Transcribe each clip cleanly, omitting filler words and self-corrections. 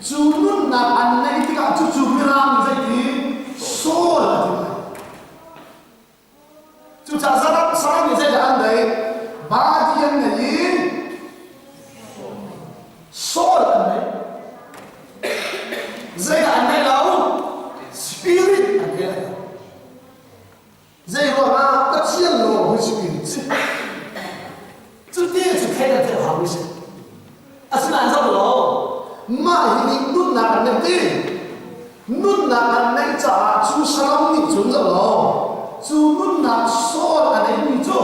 chú nun na an này thì cả chú miram dây thì số là thì chú cha ra sáng như dây là ăn đấy ba thiên này số là ăn đấy dây là ăn đấy đâu spirit ăn đấy dây gọi là bất chiên lộ với spirit chú tiên chú khai ra theo hào với xin ăn sao rồi mà hình nút là ăn đấy nút là ăn đấy trả chú sáng như chúng rồi chú nút là số là ăn đấy như chú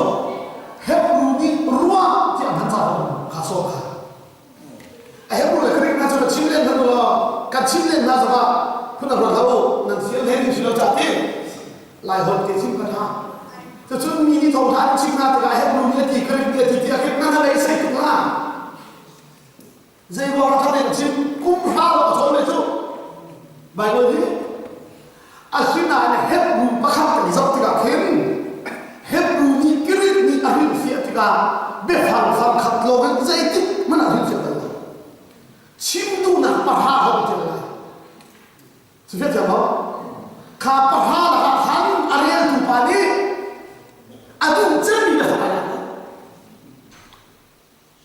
hết rùi ruộng thì ăn thằng sao khá số khá hết rùi là cái này cho nó chim lên hơn rồi cái chim lên là sao vậy cứ nào rồi đâu nên xíu lên thì nó trả tiền lại hột cái chim cái thằng cho chú mini thầu thang chim na thì cái hết rùi thì cái thì cái năng này xây cũng là dây vào nó thay chim cũng phá vào chỗ này chú bài nói gì xin này hết rùi bắt khắp cái dọc thì cả khiến hết rùi như cái gì ở bên phía thì cả biết phẳng khắp lô cái dây tích mà là bên phía đấy chim tu nặng bắt hạ hơn thì là chú biết chưa khá bắt hạ là hắn ariel tu pani adun chân là phải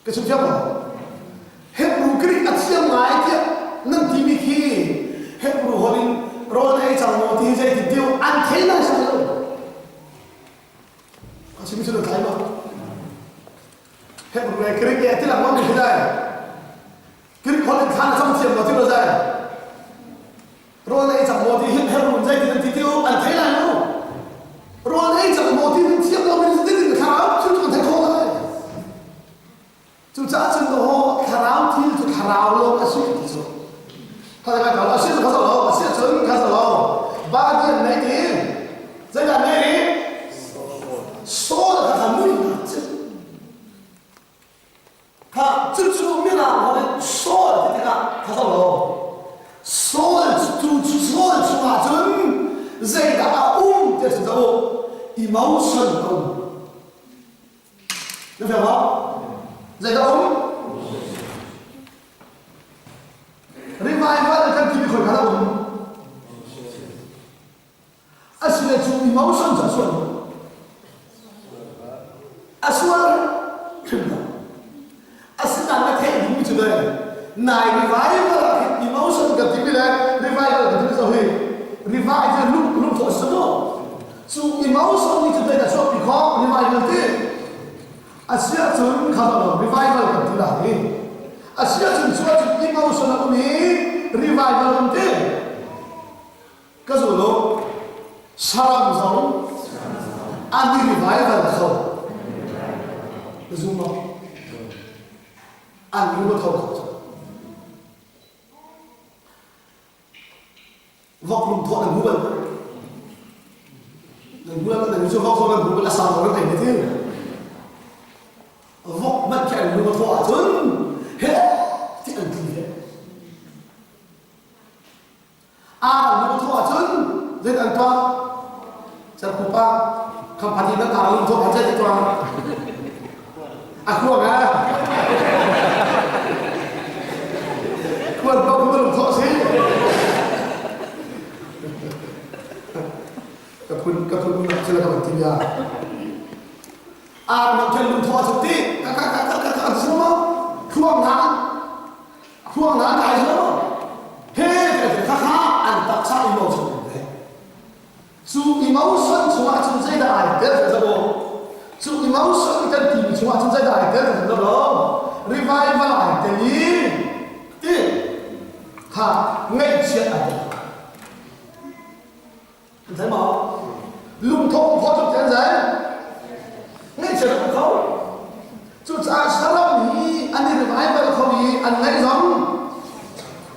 cái chú biết không hết rùi cái ăn xiêm ngái kia nâng tí mi khi hết rùi hồi rồi này chẳng một tí dây thì tiêu ăn thế này sao đâu có xin được thấy không hết rùi này cái kia thế là ngon như thế này cái con lên khăn trong chiềm nó tiêu ra rồi này chẳng một tí hết rùi dây thì tiêu ăn thế này đâu rồi này chẳng một tí chiếc đâu mình tích được khá áo chứ còn thấy khô thôi chú cha chân đó khá áo thì chú khá áo luôn cái suy thì rồi他在搞现在开始了，现在真开始了。8点没停，这个没停，说的他很累啊，他这出面了，我们说的这个开始了，说的出啊真，这个这是什么 emotion 有没有？这个revival kan tibi khoi khara um asile chu emotion cha suan aswal asina na the ni chu dai nai revival emotion ka tibi la revival ka tibi so he revival look to so chu emotion ni chu dai da so bi kho revival te asia chun khara revival ka tibi la he asia chun so chu emotion na ni revival unte kazulo saram zong ani revival kho zuma an ru thau kho vok lum tho na guban là như vok tho na guban là sao nó thành thế vok mất cái ru tho à chun he thì ăn gì lu thua chun dây ăn toa chân cụ pa không phải nó tạo lu thua phải chơi toa aku nggak kuat kau belum thua sih kapun nak cela kau tiga nak cela lu thua seperti kakak semua kuang nak dah semua hei kakak tak sao emotion đấy, su emotion chúng ta chúng dây đại thế là sao đâu, su emotion cái gì chúng ta chúng dây đại thế là sao đâu, revival lại thế gì, đi, ha, ngay chuyện này, thấy không? Lung thông khó chịu thế giới, ngay chuyện này không, chú cha sao đâu nhỉ, anh đi revival không nhỉ, anh ngay giống,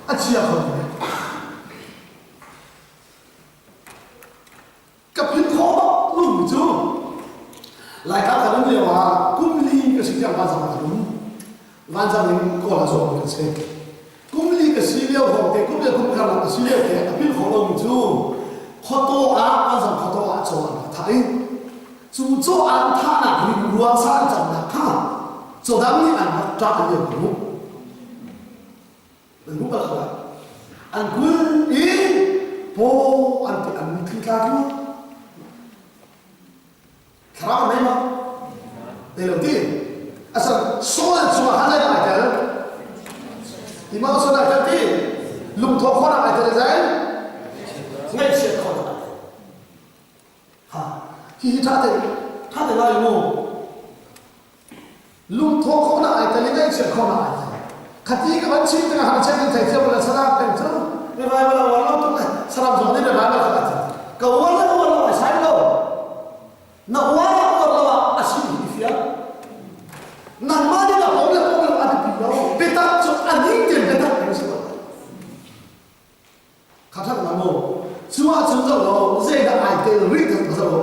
anh chia không. Cái phim khó lùng chứ lại các cái vấn đề mà cung ly cái sự kiện quan trọng là đúng quan trọng mình có là rồi cái gì cung ly cái sự liệu học cái cung ly cung khăn là cái sự liệu cái phim khó lùng chứ khó to á quan trọng khó to á cho là thấy chú cho ăn thà là mình luôn sang chẳng là thà cho đám này ăn trả nhiều của lúc đừng lúc là anh cứ ý bố anh bị anh cứ ra cứ khá là mấy mà đây đầu tiên sao số là số hai là ai cả thì mà số là cái gì lùng thọ khó là ai cả đấy ngay chuyện khó là ha thì他的那一幕lùng thọ khó là ai cả ngay chuyện khó là ai khati cái vấn chính là hàng trăm người thầy chưa là sao làm chứ vì vậy mà là nó cũng là sao làm rồi nên là bài bài là cầu quan là sai đâu nó quan là asli dia nang ma dia là ada video beta cho anh ấy tiền beta cái gì đó khá là ngon chú à chú rồi dễ là ai tên là rít rồi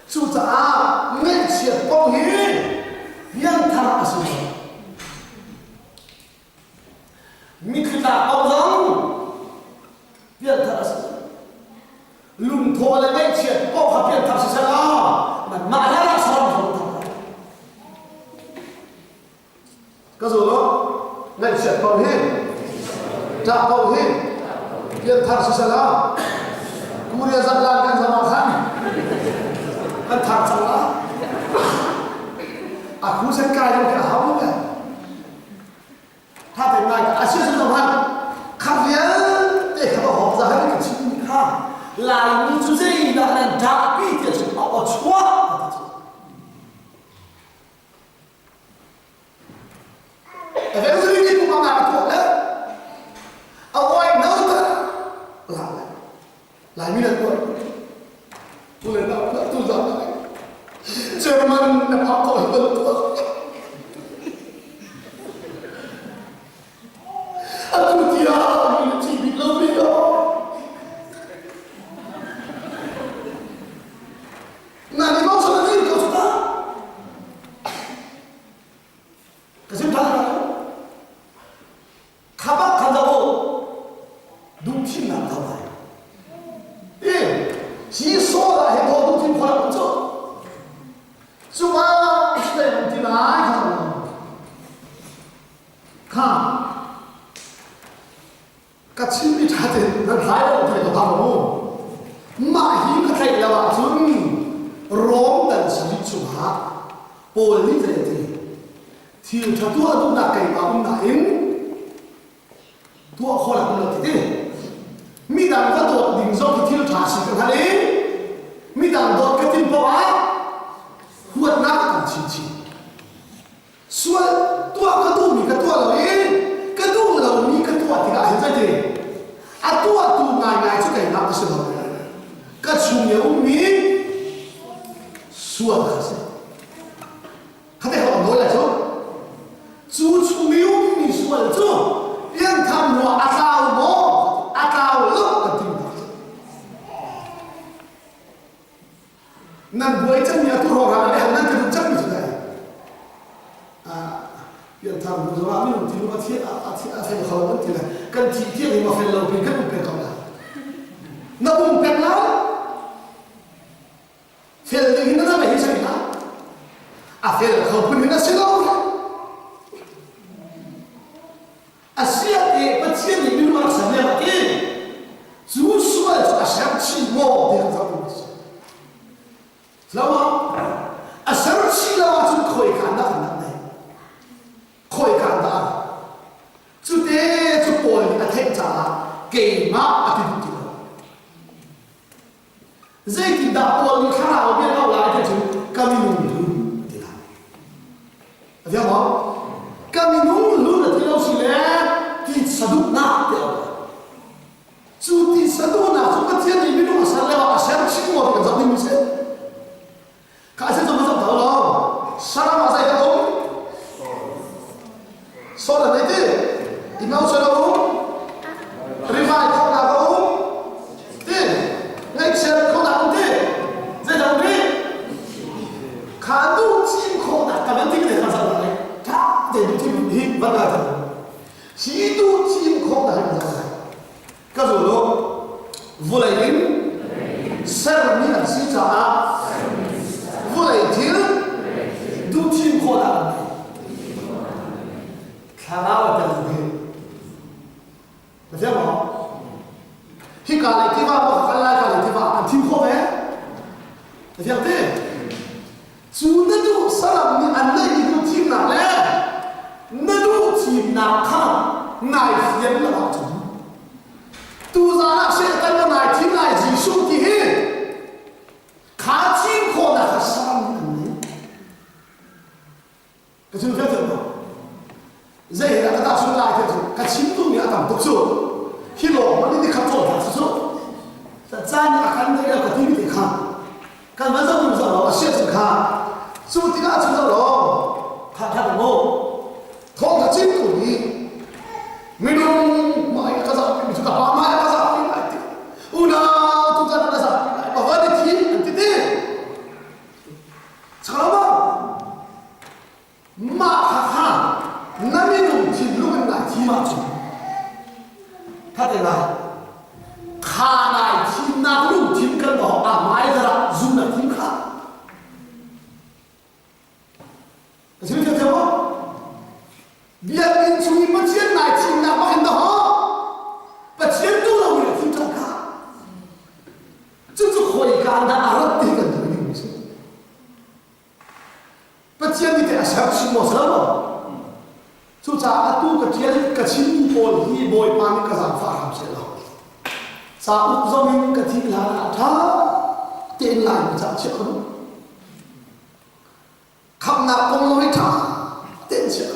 chú ta nghe chuyện bao nhiêu yang thằng asli mikta ông biar terasa lum thua lại mấy chuyện bao khắp biar terasa mà mãi là sao không có rồi đó ngay chuyện bao nhiêu trả bao nhiêu biar terasa là kuria dân lan kan sama kan kan terasa là aku sekarang ke apa kan他的那个先生的话，看见这个好子还没去看，来你就这一个人家必定是把我错。哎，这里你不把哪个了？啊，我也能的，来，你来过，不能到都让来，这么那跑到一个多。Aku dia mencibik lebih nah di bawah sana ini kau sudah kesimpulan kabar kandamu dukti nak tahu si soal yang kau dukti orang itu cuma kita yang tidak kan cái chim bị trả tiền nó thái độ thầy của bà bố mà hiếm cái thầy là bà chúng rốn tận sự bị chủ hạ bố lý thầy thì cho tua đúng là cây bà cũng là in tua khó là cũng là thế mi đằng có tuột đình do cái thiêu trả sự cần hả đấy mi đằng đó cái tim bảo á huột nát cái chỉ xuân tua cái tu mi cái tua là in cái tu là mi cái tua thì lại hiện ra à tua tu ngày chút ngày nào cái sự cái chung nhiều mi xuân là gì cái này họ nói là chỗ chú chung nhiều mi xuân chứ yên tham hòa à cao lúc cái tim nên với chân nhà tu họ làm này nên cái chân như thế này yên tham rồi mà mình thì nó thiết phải khó vấn thì là cần chỉ thiết thì mà phải lâu thì cần phải không là nó cũng cần lắm phải là gì nó là phải sao đó phải là không thì nó sẽ lâu siết thì bắt siết thì mình mà sản phẩm cái chú suy cho sáng chi mô thì không sao được hiểu không sáng chi là chúng khởi cảm đó khôi cảm đã chú tế chú bồi là thêm trả kỳ má à tìm tìm dây thì đã bồi như khá nào biết đâu lại thì chú cam nung lún thì làm hiểu không cam nung lún là thế đâu xí lẽ thì sa đúc nát thì chú thì sa đúc nát chú có thiên thì biết đâu mà sa lẽ mà sáng chín một cái giống như mình sẽ cái sẽ cho nó dòng thấu đâu sao mà dạy cái đúng so là mấy thế emotional revive không nào không thế action không nào không thế dễ đâu đi khá đủ chim không nào cả vấn đề này làm sao vậy cả để đủ chim hít vẫn là thật chỉ đủ chim không nào làm sao vậy cái rồi đó vô lại đến xem như là chỉ trả vô lại thiếu đủ chim không nào khá là thật được hiểu không? hi ka lai ti va ko ka lai ka lai ti va an tim kho ve thiang te chu na du salam ni an lai ni du tim na le na du tim na kha nai fian la ba chu tu za na se kan na nai tim nai ji su ti hi kha tim kho na ka salam ni ka chu fe te ma zai da ka ta su lai te chu ka chim tu ni atam tok su khi lộ mà đi khắp chỗ là số ta cha ni akan de ka ti ni kha kan ma zo zo lo sia zu kha su ti ga zu lo ta ta mo thong ta chim tu ni mi dong mai ka za mi tu ka pa mai ka za mi mai ti una tu ta na za pa va de ti ti ti cha ba ma ha ha na mi dong ti lu na ti ma chu他这个，看来听那路听跟到啊，买的了，用来听看，听不听吗？别人从你们进来听那买的哈，把钱都让我来听这个，这是会干的阿拉这个东西，把钱你得想什么什么。就在阿杜个天个青波一波把你个上发上去了，在乌中民个天啦，他点来不着去了，看那公路一查点去了，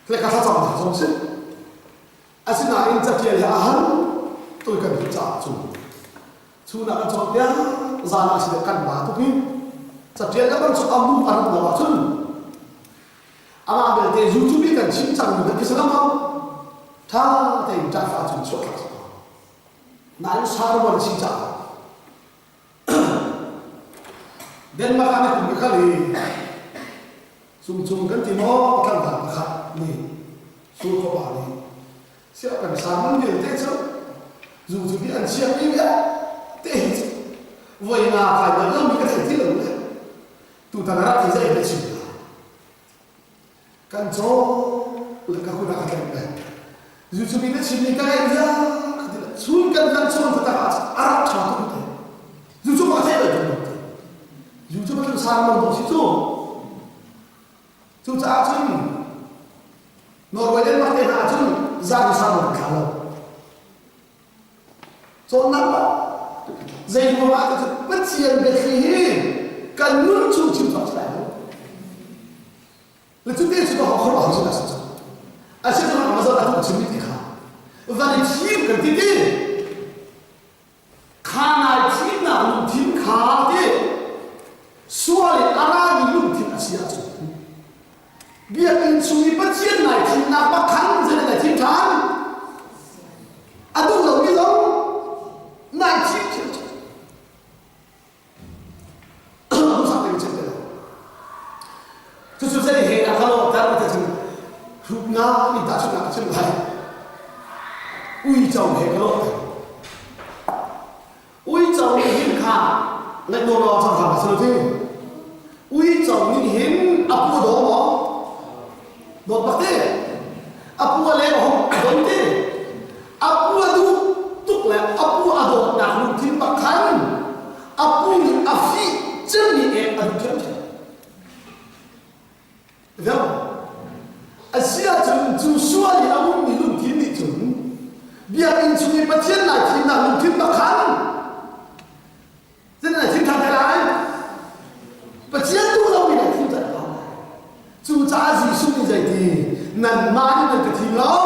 那个他怎么总是，而是那人这天呀，都跟你扎住，出那个中间，让那些干嘛都平，这天那个出阿姆阿姆那瓦村。阿妈的 YouTube 跟清唱的，可是那么他的在发展出来，难杀我的清唱。dan makanya kali sum kan timo kan tak ni suruh kau balik siapa yang sama dia tu zuzu dia siapa dia teh voi na kai ba lo mi ka thai thil le tu ta na ti zai le chi kan cho le ka ku na ka le zuzu bi le chi ni ka ya sun kan kan son ta ka ara cha tu te zuzu ma thai le zuzu ma sa ma do si tu tu cha chung Norwegian ma te na chung za ni sa ma ka lo cho na ba dây của bạn thì bất chiến về khi cần luôn chung chịu thoát lại là chúng ta chỉ có học hỏi chúng ta sẽ à sẽ chúng ta mà giờ đã không chứng minh thì khá và để chim cần tin đi khá này chim nào luôn chim khá đi xua lên ara đi luôn chim là xia chung việc in suy bất chiến này chim nào bắt khăn thế này chim khán à đúng rồi biết không này chim chim tu jadi hena kalau tak ada tu, rupna ni tak suka macam lain. Ui jauh he kalau, ui jauh ni hin kah, nak dorang sama sama tu. Ui jauh ni hin apa doa, doa pasti. Apa leh orang donte, apa tu tuk leh, apa adon nak rutin makan, apa ni afi jenis ada macam. Vâng, ở xưa chúng xua thì ông mình lùng thiên đi chúng, bây giờ mình chúng mình bắt thiên lại thì là lùng thiên bạc khăn, thế này thiên thằng thế này, bắt thiên tu đâu mình lại thiên thật đó, chúng ta gì xung mình dậy thì nằm má đi được cái thiên đó,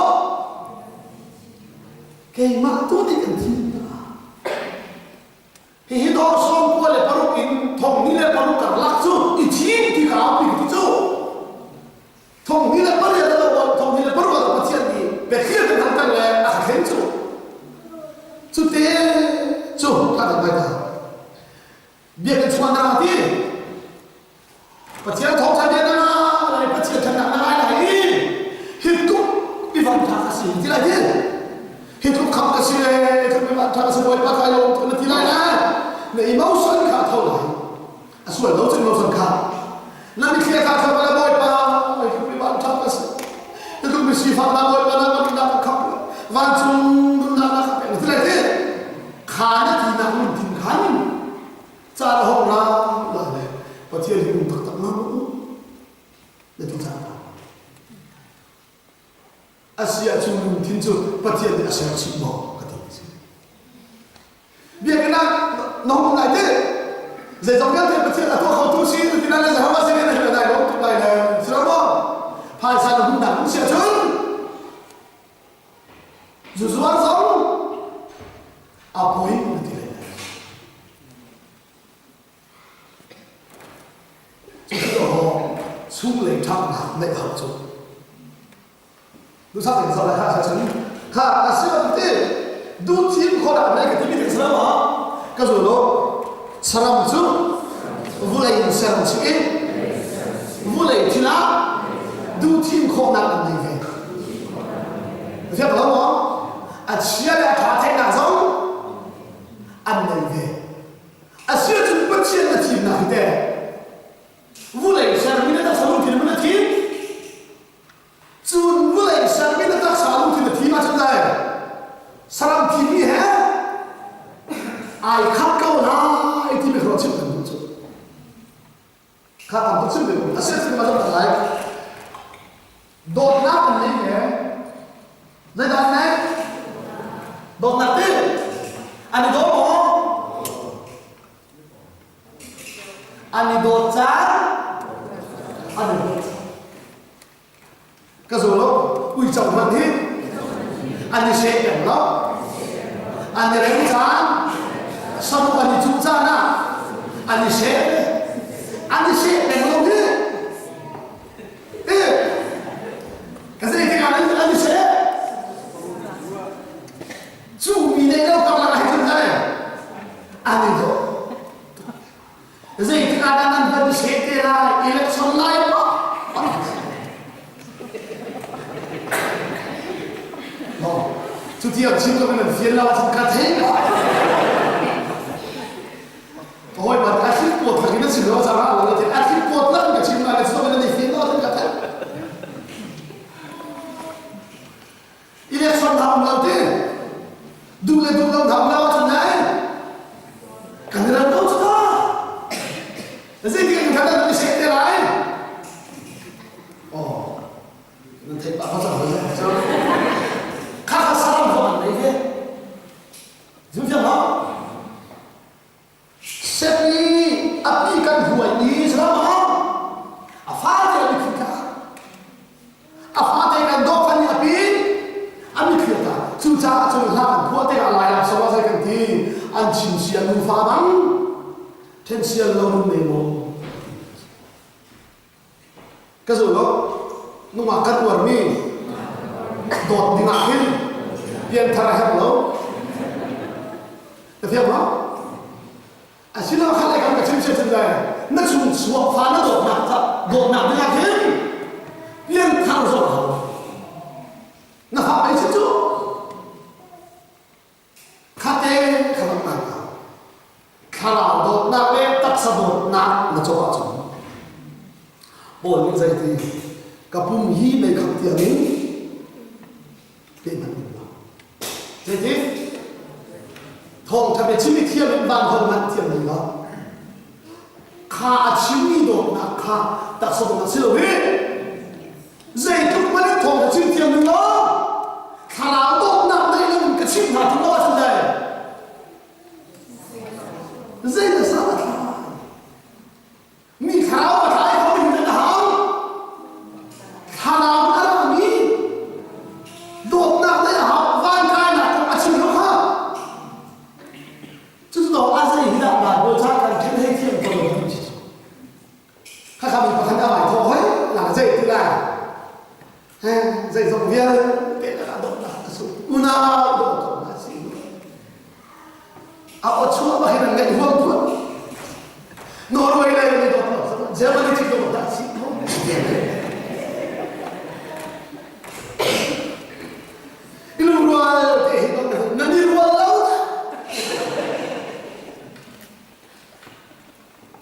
cái má tu đi cái thiên đó, thì đó xong qua lại bao in thòng ní lại bao cả lắc chú, ít thiên thì cả ông bị cái chú. Thong ni le pare da lo thong ni le paro da pathian ni be khia da thang tang le a khen chu te chu ka da ba da bia ke chuan na ti pathian thong sa de na la pathian thang na la ni hit tu bi van tha si ti la de hit tu kham ka si le tu bi van tha si boi pa ka yo tu ti la na ne emotion ka thau lai a su lo chen lo san ka na mi khia ka ka ba boi pa itu mesti faham apa yang kita nak khap, wanjung nak khap, itu lagi. nang tin khan cha ho ra la le pathian hi tak tak ma le tu cha asia chung tin chu pathian de asia chi mo ka ti bia kana no mo lai de zai zong kan te pathian a to khau tu si tu na le za ma se ne na dai lo tu lai le sra mo phai sa na hung na hung sia chung zu zuan zong a poi na ti le chu ho chu le thang na le hau chuดูชาติสาวเลยข้าฉันข้าอาศัยแบบนี้ดูทีมคนอะไรกันที่มีถึงสนามอ่ะก็คือโลสนามจูวุ้เลยสนามชิควุ้เลยทีละดูทีมคนนั้นอันนี้เองเทียบกับเราอาเชียร์และขาเทนนักซ้อมอันนี้เองอาเชียร์จุดปัจเจียนทีมนักเตะวุ้เลยสนามนี้นักสนุนทีมนักทีมจูนวุ้เลยสนามนี้นักสนุนทีมทีมมาจนได้สนามทีมนี้ฮะไอ้ขับเก้าหน้าไอ้ที่ไม่ครบชิบเป็นตัวจุดข้าทำตัวชิบเป็นอาเซียนที่มาจนได้โดนนักอันนี้ไงในด้านไหนโดนนักตีอันนี้โดนหมออันนี้โดนจ้าอันนี้โดนก็ส่วนเราอุ้ยเจ้ามันที่อันนี้เสียอย่างเราอันนี้เรื่องจานสมุอันนี้จุดจานนะอันนี้เสียอย่างเราที่ก็จะได้ที่การอันนี้เสียจูมีในเรากำลังให้จุดได้อันนี้โดนก็จะได้ที่การนั้นเป็นเสียที่เราอิเล็กทรอนิกส์ทุกที่เราชิมก็เป็นเฟียนเราจะกัดเองโอ้ยมันอาชีพปวดที่นั่นสิเราจะมาเราจะอาชีพปวดแล้วมันชิมอะไรจะต้องเป็นเฟียนเราจะกัดเองอิเล็กทรอนทำเราที่ดูเลยดูเราทำเราจะไหนกันเราต้องจะได้แต่สิ่งที่กันเราไม่ใช่อะไรโอ้นั่นเทปะเขาจะอะไรข้าสารพัดเลยเนี่ยจริงๆนะเสพีอภิกันหัวอีสระมั้งอาฟ้าเจอมีขึ้นกันอาฟ้าเจอกันโดกันนี่อภิอันนี้ขึ้นกันจู่จ้าจู่หลังหัวเตะอะไรล่ะสวัสดิ์กันทีอันชิมเสียนุ่งฟ้าบังเทนเสียลมไม่มองก็สุดแล้วนุ่งมากันตัวนี้โดดดิ่งอ่ะขึ้นเพียงทาราเฮลโลแต่เทียบว่าอาชีพเราขั้นแรกกันกับชิมเชื่อถึงได้นั่นชุนชัวฟ้านั่นโดดหนักดิ่งอ่ะขึ้นเพียงทางโซ่เขานั่นหาไปชิจูข้าเต้ขลังหนักข้าเราโดดหนักเล็บตักสะโดดหนักมาโจว่าจงโอ้ยนี่ใจดีกับปุ่มฮีในขับเตียงนี้เป็นมันเป็นว่าเจ๊ทองทำเป็นชีวิตเที่ยวเป็นบางคนมันเที่ยวเลยว่าข้าชีวิตโดนนะข้าตัดสมบัติสิโลหิเจ๊ทุกวันทองจะชีวิตเที่ยวเลยว่าข้าเราโดนนักได้แล้วมันก็ชีวิตหาถึงว่าทำได้เจ๊จะสร้างอะไรมีข้าวมาขายเขาอยู่ในหางข้าเราอะไรมีโดดหนักเลยหาว่านกายหนักกว่าอาชีพเขาค่ะ就是说อาศัยที่บ้านโดยชาการคิดให้เที่ยงตรงนี้จริงๆข้ามีประกันอะไรโทรให้หลังเจ๊ที่ได้เฮ้ยเจ๊ส่งเวียนเป็นอะไรโดดหนักสุดอุณาโดดหนักสิเอาชั่วมาให้มันเงินหัวทุนนอร์เวย์เลยไม่โดดหนักเจอร์มันที่โดดหนักสิilu rual nani rual laut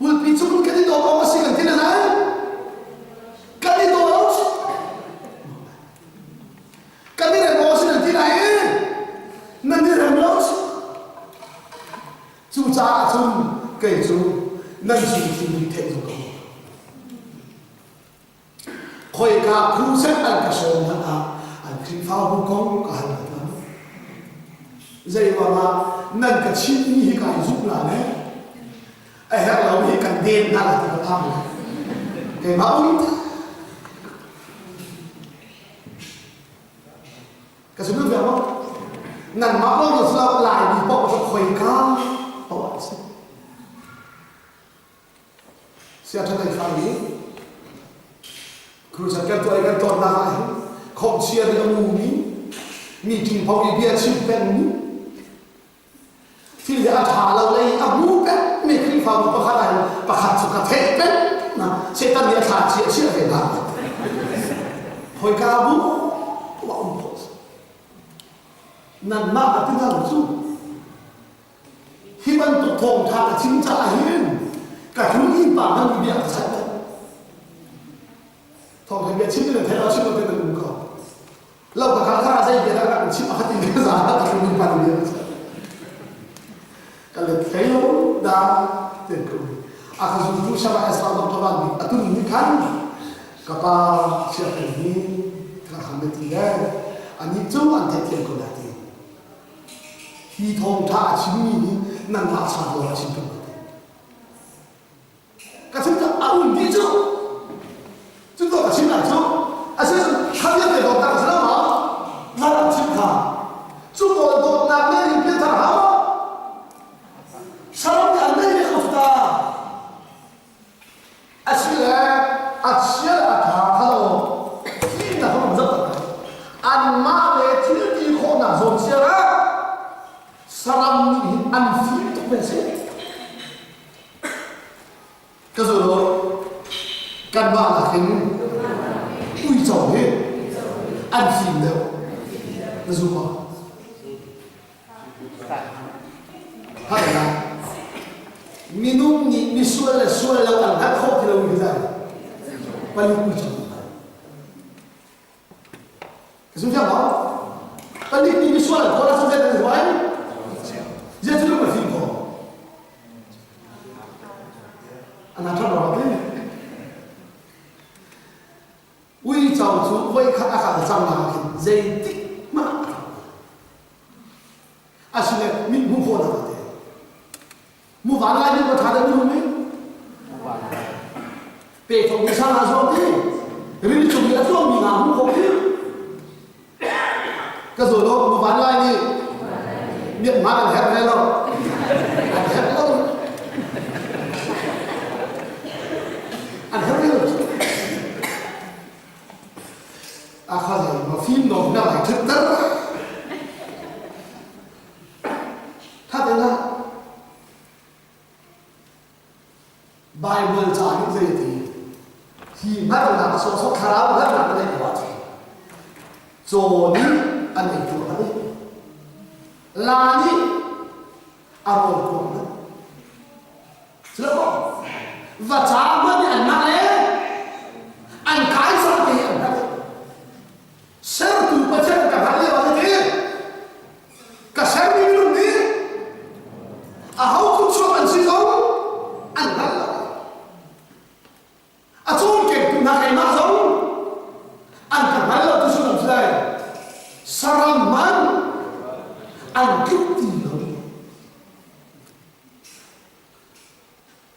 mul pichukun kadi do ba si kan tina na kadi do laut kadi re bo si kan tina nani re laut chung cây chung nâng chỉ thì thế dùng không khôi cả khu xét anh cả sơn hả anh khi phao bung công cả hai lần dây mà nâng cả chín như cái giúp là đấy ai hát lâu thì cần đen là thì có tham cái máu cái số lượng không nằm máu nó là lại bị bỏ cho khôi cả bỏ sẽ cho thầy phá lý cứ sẽ cái tuổi cái tuần nào không chia được mù mi chỉ phong đi bia chim bênที่เหลือถาเราเลยอาบูกันไม่ขึ้นฟังประคันประคันสุขเทศกันนะเช่นตั้งเดียถาเชี่ยเชื่อเห็นได้หอยกาบูว่าอุ้มพอสนั่นมากที่เราสู้ที่มันตกทงทางชิ้นจ่าเห็นกับทุกยิ่งป่ามันมีเบียร์ใช่ไหมทองเบียร์ชิ้นหนึ่งเท่าชิ้นมันเป็นหนึ่งก่อนเรากับข้าใช้เบียร์แล้วกันชิ้นอาทิตย์นี้สาระกับทุกยิ่งป่าเบียร์kalau kayu dah terkau, akan suatu sama Islam Tuhan ni, atau ni kan, kapal siapa ni, kerana tinggal, ani tu ante tiang kau nanti, hitong tak cimi ni, nan tak sah orang cinta nanti. Kasih tak awun di tu, tu tak kasih nak tu, asal kami ada doktor selama, nak cinta, tu kalau doktor ni dia tak apa. 사람이 안 되는 없다. 아시래, 다 하고 힘나 하면 무섭다. 안 마음에 들기 호나 손지라 사람이 안 힘도 빼세. 그래서 간바라긴 의정에 안 힘내요. 그래서 뭐 하나 minum ni misual lawan tak kau kira kita paling kucing kesulitan apa paling ni misual kau rasa jadi tuan dia tu berfirman kau anak tu berapa ni wei jauh tu wei kat akak jam nak jadi mak asyik min buku nak mu van lai ni ko tha de mu me pe thong ni sa la so ti ri chung ni a so mi na mu ko ti ka so lo mu van lai ni miet ma kan het le lo het lo an het le a kha de ma phim no na lai thực tất tha de na Bible trả những gì thì bắt đầu làm số khá là rất là cái này của chị rồi đi anh ấy của anh ấy là đi à rồi của anh chưa có và trả mất đi anh mang lên anh cái sao thì anh đấy sao từ bắt chân cả hai đều như thế cả sáng đi luôn đi à hậu cũng cho anh xin không anh nói là à chỗ kẹt tụi nó cái má giống anh cảm thấy là tôi sẽ làm gì saram man anh cứu gì rồi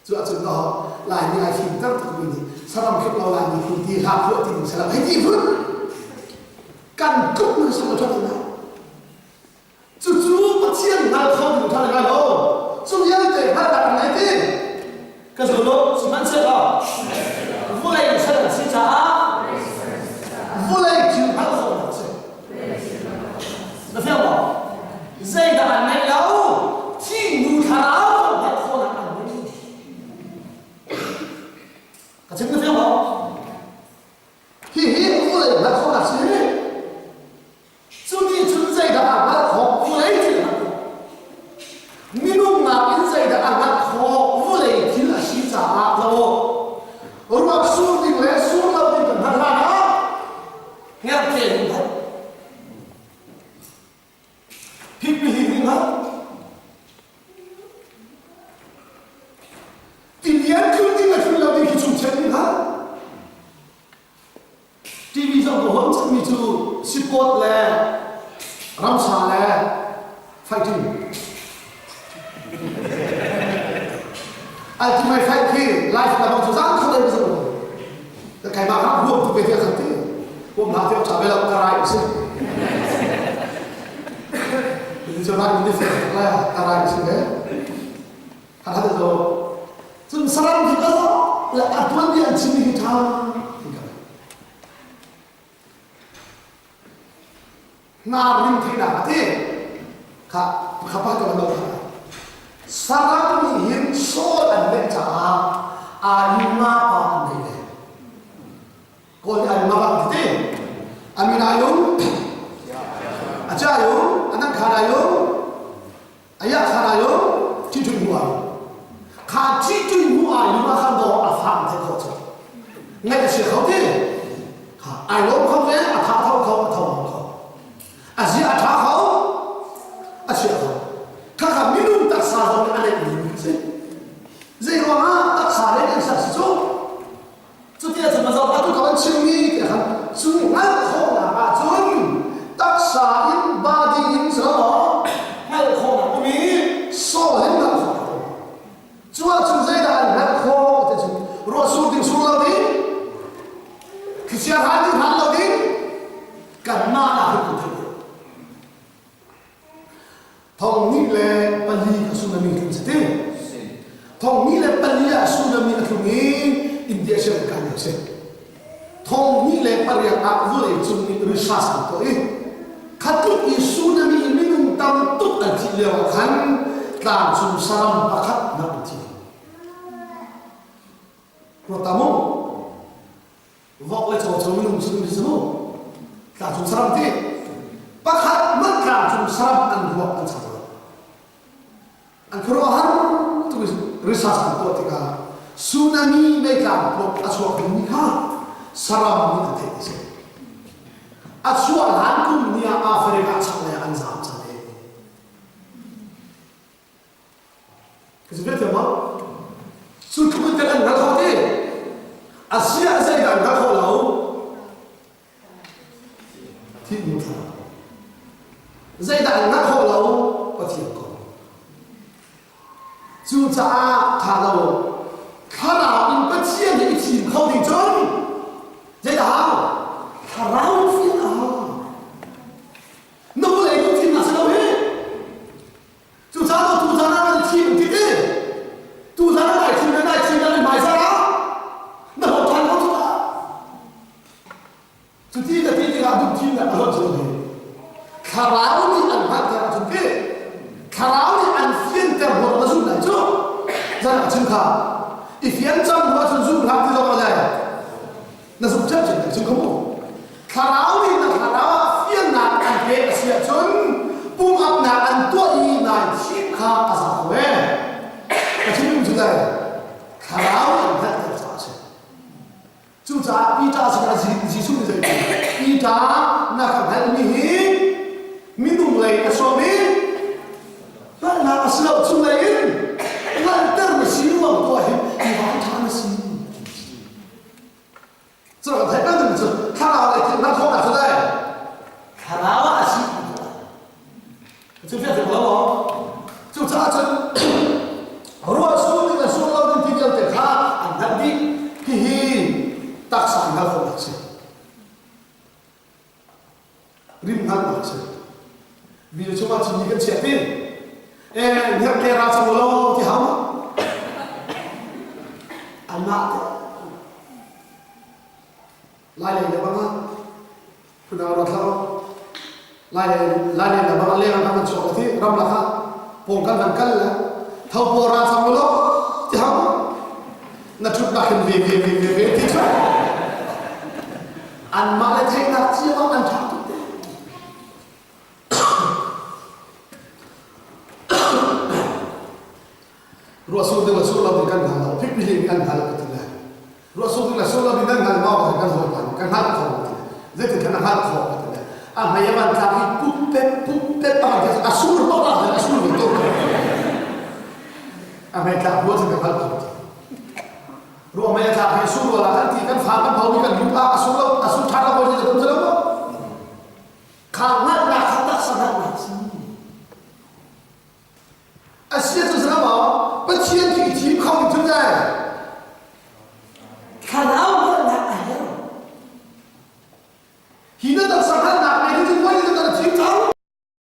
dựa trên đó lại như ai phim tất cả mình saram cứuเราlại nhưคุณที่หาพวกที่mình sẽ làm hết gì vứt căn cứu nó sao mà cho thế nào chú mà chiên nào không được thay cái đâu chú yên để bắt đặt này đi cái số đó chỉ mang xe đó vô lại sẽ là xin trả vô lại chịu bắt không được xe được không dây đã ăn này đâu thì nụ thả áo bắt không được ăn đấy cái chứng được không hi vô lại bắt không được xe chú đi chú dây đã ăn bắt không vô lại thì minum na inside the anak kho vule thila shi cha a lo ruak su ni le su lo ni kan ha na ngap ke ni ha pi pi hi ha Ramsale fighting. Ultimate fight khi life là bằng số giang không đây rồi. Cái mà khác buộc về việc khẩn thiết. Hôm nào theo trả về là ta rai xin. Bây giờ bạn đi phải là ta rai xin đấy. Hả thế rồi. Chúng salam thì có là atuan dia sini kita. Nga rin thina ati kapag ano sarang ni hin so an le cha ayuma pa ni le ko ni ayuma pa ti amina yung acha yung anang khana yung aya khana yung chi chu huwa kha chi chu huwa ayuma khan do a phang the ko cha ngai ka shi khau ti kha ai lo khau le a tha thau khau thau Asia thao Asia thao các hàng minum tak sa dong anh em nhìn thấy gì mà tak sa đấy anh sa số trước tiên thì mà do bắt tôi có suy nghĩ cái hàng suy nghĩ ngay không là à chung tak sa in body in sao ngay không là cái gì so hết là không chúa chúng dây là ngay không thì chúng rồi số tiền số lâu đi khi xe hai đi hai lâu đi cần mà là không được thong ni le pali ka tsunami kan sete thong ni le pali a tsunami na thungi India se ka ni se thong ni le pali a vule tsunami risas to e khatu i tsunami minung tam tut a thi le khan tlam sum saram pakhat na thi protamo vok le cho minung tsunami so tlam sum saram ti pakhat mat tlam sum saram an vok an sa ang kerohan tu risas tu tika tsunami mereka blok aswa dunia saram ni ate ise aswa lankum ni Afrika chale anzam chale kesebut apa suku tekan nakhote Asia sai dan nakholau ti muta zai dan nakholau pathian ko chú cha thà đâu khá nào in bất chiên thì chìm không thì trốn dễ đào thà rau phiền à nó có lấy công chìm là sao đâu hết chú cha đâu chú cha nó là chìm thì thế chú cha nó lại chìm đến mãi sao đó nó không thành không chú ta chú tí là đúng chìm là nó rồi khá rau thì ăn hát theo chú kia khá rau thì ăn phiền theo một nó dùng lại chứ ra là chừng khá phiền trong nó dùng dùng làm cái đó là nó dùng chất chừng chừng không đủ khá rau thì là khá rau phiền là ăn cái xịa chun bung ấp là ăn tuổi này chim khá à sao vậy cái chim dùng chừng này khá rau ăn hết cái sao chứ chú cha đi cha sẽ là gì xuống như vậy đi cha na cảm thấy mình đúng lấy cái số mình bạn làm sao chung lấy bạn tự mà xíu vào tuổi thì bạn tham xíu rồi thấy bạn đừng chứ thà nào lại thì nó không là thế này thà nào là xíu chứ biết được không chú cha chân rồi số này là số lâu đến thì giờ khá anh đã đi thì tác sản nó không được chứ rim ngăn được chứ vì chúng ta chỉ nhìn cái chuyện đi nhắc kê ra xong lâu thì không anh mát lại này là bằng cứ nào đó thôi lại này là bằng lên là bằng chỗ thì ram là khác bồn căn là thâu bồn ra xong lâu thì không nó chút bạc về thì thôi anh mát lại thấy là chưa bao anh thắng Rasul dengan Rasulullah berikan hal, fikih berikan hal ketika Rasul dengan Rasulullah berikan hal mau berikan hal, kan hal kau, jadi kan hal kau ketika. Mayaman kami putet apa dia asur orang asur itu. Mereka buat dengan hal kau. Ruang mereka asur orang nanti kan faham bau kan lupa asur cara boleh jadi macam apa? Karena